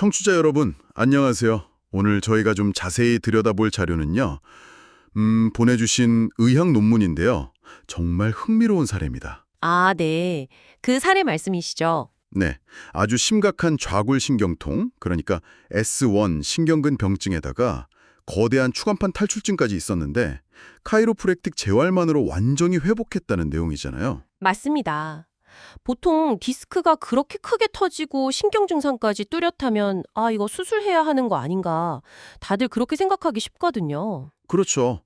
청취자 여러분, 안녕하세요. 오늘 저희가 좀 자세히 들여다볼 자료는요. 보내주신 의학 논문인데요. 정말 흥미로운 사례입니다. 아, 네. 그 사례 말씀이시죠? 네, 아주 심각한 좌골신경통, 그러니까 S1 신경근 병증에다가 거대한 추간판 탈출증까지 있었는데 카이로프랙틱 재활만으로 완전히 회복했다는 내용이잖아요. 맞습니다. 보통 디스크가 그렇게 크게 터지고 신경 증상까지 뚜렷하면 이거 수술해야 하는 거 아닌가. 다들 그렇게 생각하기 쉽거든요. 그렇죠.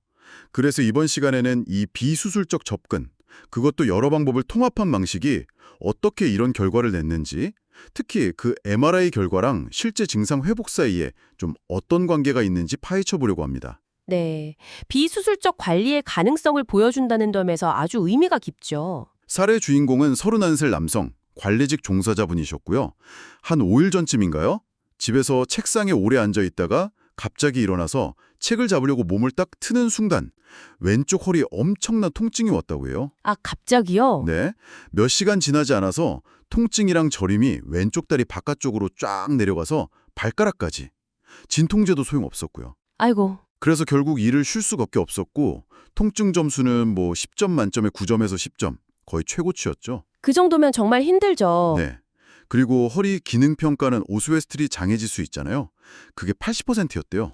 그래서 이번 시간에는 이 비수술적 접근, 그것도 여러 방법을 통합한 방식이 어떻게 이런 결과를 냈는지, 특히 그 MRI 결과랑 실제 증상 회복 사이에 좀 어떤 관계가 있는지 파헤쳐 보려고 합니다. 네. 비수술적 관리의 가능성을 보여준다는 점에서 아주 의미가 깊죠. 사례 주인공은 31살 남성, 관리직 종사자분이셨고요. 한 5일 전쯤인가요? 집에서 책상에 오래 앉아 있다가 갑자기 일어나서 책을 잡으려고 몸을 딱 트는 순간 왼쪽 허리에 엄청난 통증이 왔다고 해요. 아, 갑자기요? 네, 몇 시간 지나지 않아서 통증이랑 저림이 왼쪽 다리 바깥쪽으로 쫙 내려가서 발가락까지. 진통제도 소용없었고요. 아이고, 그래서 결국 일을 쉴 수밖에 없었고 통증 점수는 뭐 10점 만점에 9점에서 10점, 거의 최고치였죠. 그 정도면 정말 힘들죠. 네. 그리고 허리 기능 평가는 오스웨스트리 장애지수 있잖아요. 그게 80%였대요.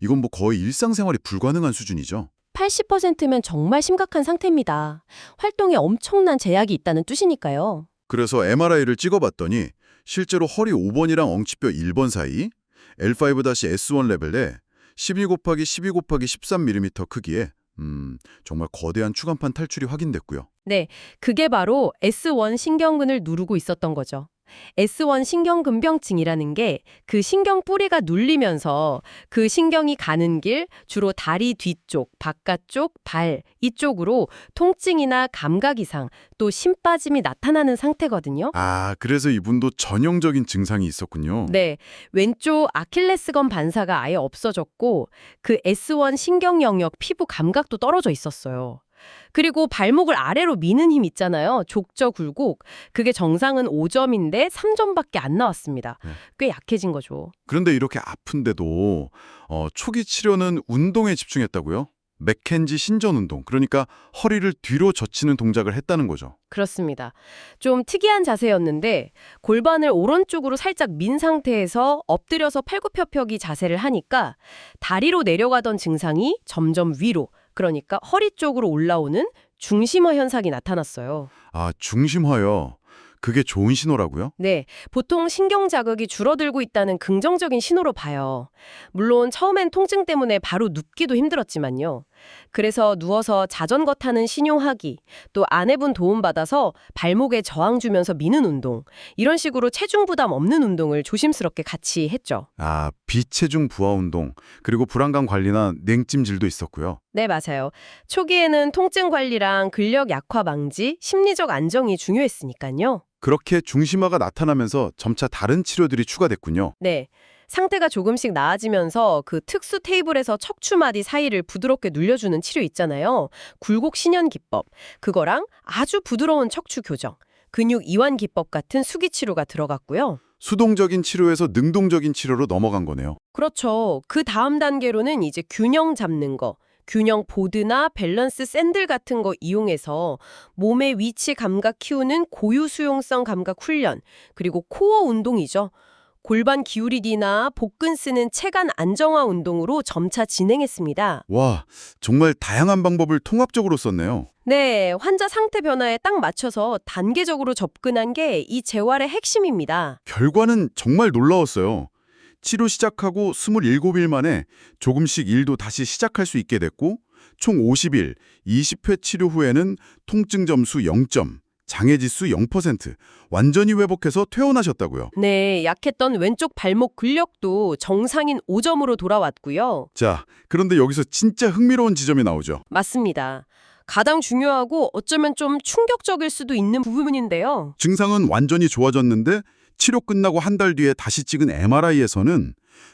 이건 뭐 거의 일상생활이 불가능한 수준이죠. 80%면 정말 심각한 상태입니다. 활동에 엄청난 제약이 있다는 뜻이니까요. 그래서 MRI를 찍어봤더니 실제로 허리 5번이랑 엉치뼈 1번 사이 L5-S1 레벨에 12 곱하기 12 곱하기 13mm 크기의 정말 거대한 추간판 탈출이 확인됐고요. 네, 그게 바로 S1 신경근을 누르고 있었던 거죠. S1 신경근병증이라는 게 그 신경 뿌리가 눌리면서 그 신경이 가는 길, 주로 다리 뒤쪽, 바깥쪽, 발 이쪽으로 통증이나 감각 이상, 또 심 빠짐이 나타나는 상태거든요. 아, 그래서 이분도 전형적인 증상이 있었군요. 네, 왼쪽 아킬레스건 반사가 아예 없어졌고 그 S1 신경 영역 피부 감각도 떨어져 있었어요. 그리고 발목을 아래로 미는 힘 있잖아요. 족저 굴곡. 그게 정상은 5점인데 3점밖에 안 나왔습니다. 네. 꽤 약해진 거죠. 그런데 이렇게 아픈데도 초기 치료는 운동에 집중했다고요? 맥켄지 신전 운동, 그러니까 허리를 뒤로 젖히는 동작을 했다는 거죠. 그렇습니다. 좀 특이한 자세였는데 골반을 오른쪽으로 살짝 민 상태에서 엎드려서 팔굽혀펴기 자세를 하니까 다리로 내려가던 증상이 점점 위로, 그러니까 허리 쪽으로 올라오는 중심화 현상이 나타났어요. 아, 중심화요. 그게 좋은 신호라고요? 네, 보통 신경 자극이 줄어들고 있다는 긍정적인 신호로 봐요. 물론 처음엔 통증 때문에 바로 눕기도 힘들었지만요. 그래서 누워서 자전거 타는 신용하기, 또 아내분 도움받아서 발목에 저항 주면서 미는 운동, 이런 식으로 체중 부담 없는 운동을 조심스럽게 같이 했죠. 아, 비체중 부하 운동, 그리고 불안감 관리나 냉찜질도 있었고요. 네, 맞아요. 초기에는 통증 관리랑 근력 약화 방지, 심리적 안정이 중요했으니까요. 그렇게 중심화가 나타나면서 점차 다른 치료들이 추가됐군요. 네. 상태가 조금씩 나아지면서 그 특수 테이블에서 척추마디 사이를 부드럽게 눌려주는 치료 있잖아요. 굴곡 신연 기법. 그거랑 아주 부드러운 척추 교정, 근육 이완 기법 같은 수기 치료가 들어갔고요. 수동적인 치료에서 능동적인 치료로 넘어간 거네요. 그렇죠. 그 다음 단계로는 이제 균형 잡는 거, 균형 보드나 밸런스 샌들 같은 거 이용해서 몸의 위치 감각 키우는 고유 수용성 감각 훈련, 그리고 코어 운동이죠. 골반 기울이기나 복근 쓰는 체간 안정화 운동으로 점차 진행했습니다. 와, 정말 다양한 방법을 통합적으로 썼네요. 네, 환자 상태 변화에 딱 맞춰서 단계적으로 접근한 게 이 재활의 핵심입니다. 결과는 정말 놀라웠어요. 치료 시작하고 27일 만에 조금씩 일도 다시 시작할 수 있게 됐고 총 50일, 20회 치료 후에는 통증 점수 0점, 장애지수 0%, 완전히 회복해서 퇴원하셨다고요. 네, 약했던 왼쪽 발목 근력도 정상인 5점으로 돌아왔고요. 자, 그런데 여기서 진짜 흥미로운 지점이 나오죠. 맞습니다. 가장 중요하고 어쩌면 좀 충격적일 수도 있는 부분인데요. 증상은 완전히 좋아졌는데 치료 끝나고 한 달 뒤에 다시 찍은 MRI에서는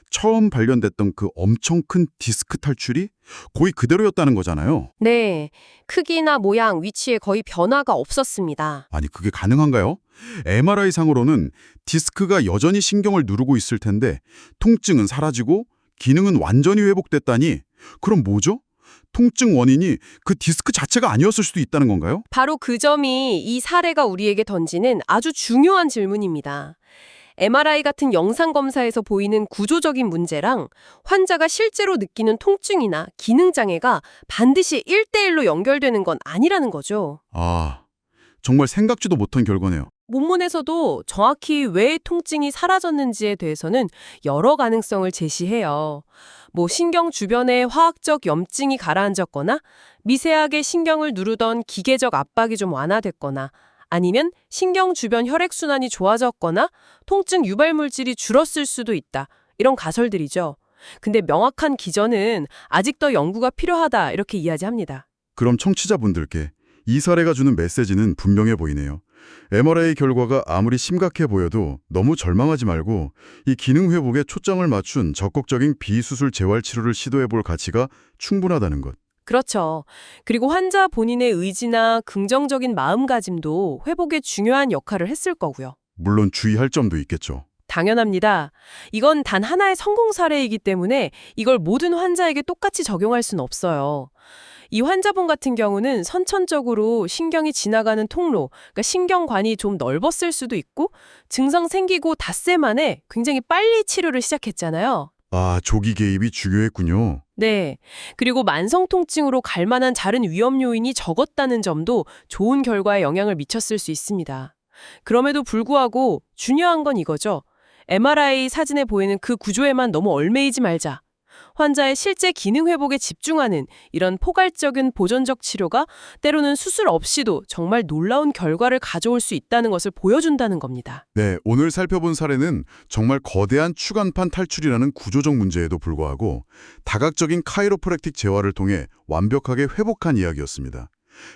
처음 발견됐던 그 엄청 큰 디스크 탈출이 거의 그대로였다는 거잖아요. 네, 크기나 모양, 위치에 거의 변화가 없었습니다. 아니, 그게 가능한가요? MRI상으로는 디스크가 여전히 신경을 누르고 있을 텐데 통증은 사라지고 기능은 완전히 회복됐다니, 그럼 뭐죠? 통증 원인이 그 디스크 자체가 아니었을 수도 있다는 건가요? 바로 그 점이 이 사례가 우리에게 던지는 아주 중요한 질문입니다. MRI 같은 영상 검사에서 보이는 구조적인 문제랑 환자가 실제로 느끼는 통증이나 기능 장애가 반드시 1대1로 연결되는 건 아니라는 거죠. 아, 정말 생각지도 못한 결과네요. 논문에서도 정확히 왜 통증이 사라졌는지에 대해서는 여러 가능성을 제시해요. 신경 주변에 화학적 염증이 가라앉았거나 미세하게 신경을 누르던 기계적 압박이 좀 완화됐거나 아니면 신경 주변 혈액순환이 좋아졌거나 통증 유발 물질이 줄었을 수도 있다. 이런 가설들이죠. 근데 명확한 기전은 아직 더 연구가 필요하다 이렇게 이야기합니다. 그럼 청취자분들께 이 사례가 주는 메시지는 분명해 보이네요. MRI 결과가 아무리 심각해 보여도 너무 절망하지 말고 이 기능 회복에 초점을 맞춘 적극적인 비수술 재활 치료를 시도해 볼 가치가 충분하다는 것. 그렇죠. 그리고 환자 본인의 의지나 긍정적인 마음가짐도 회복에 중요한 역할을 했을 거고요. 물론 주의할 점도 있겠죠. 당연합니다. 이건 단 하나의 성공 사례이기 때문에 이걸 모든 환자에게 똑같이 적용할 수는 없어요. 이 환자분 같은 경우는 선천적으로 신경이 지나가는 통로, 그러니까 신경관이 좀 넓었을 수도 있고 증상 생기고 닷새 만에 굉장히 빨리 치료를 시작했잖아요. 아, 조기 개입이 중요했군요. 네. 그리고 만성 통증으로 갈 만한 다른 위험 요인이 적었다는 점도 좋은 결과에 영향을 미쳤을 수 있습니다. 그럼에도 불구하고 중요한 건 이거죠. MRI 사진에 보이는 그 구조에만 너무 얽매이지 말자. 환자의 실제 기능 회복에 집중하는 이런 포괄적인 보존적 치료가 때로는 수술 없이도 정말 놀라운 결과를 가져올 수 있다는 것을 보여준다는 겁니다. 네, 오늘 살펴본 사례는 정말 거대한 추간판 탈출이라는 구조적 문제에도 불구하고 다각적인 카이로프랙틱 재활을 통해 완벽하게 회복한 이야기였습니다.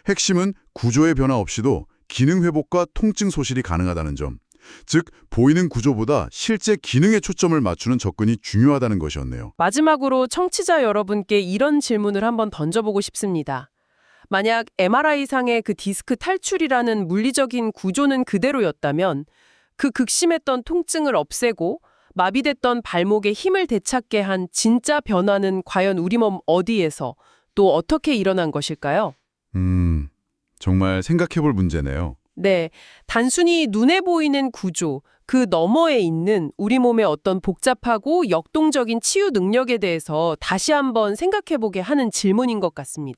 핵심은 구조의 변화 없이도 기능 회복과 통증 소실이 가능하다는 점. 즉, 보이는 구조보다 실제 기능에 초점을 맞추는 접근이 중요하다는 것이었네요. 마지막으로 청취자 여러분께 이런 질문을 한번 던져보고 싶습니다. 만약 MRI상의 그 디스크 탈출이라는 물리적인 구조는 그대로였다면 그 극심했던 통증을 없애고 마비됐던 발목에 힘을 되찾게 한 진짜 변화는 과연 우리 몸 어디에서 또 어떻게 일어난 것일까요? 정말 생각해볼 문제네요. 네, 단순히 눈에 보이는 구조, 그 너머에 있는 우리 몸의 어떤 복잡하고 역동적인 치유 능력에 대해서 다시 한번 생각해보게 하는 질문인 것 같습니다.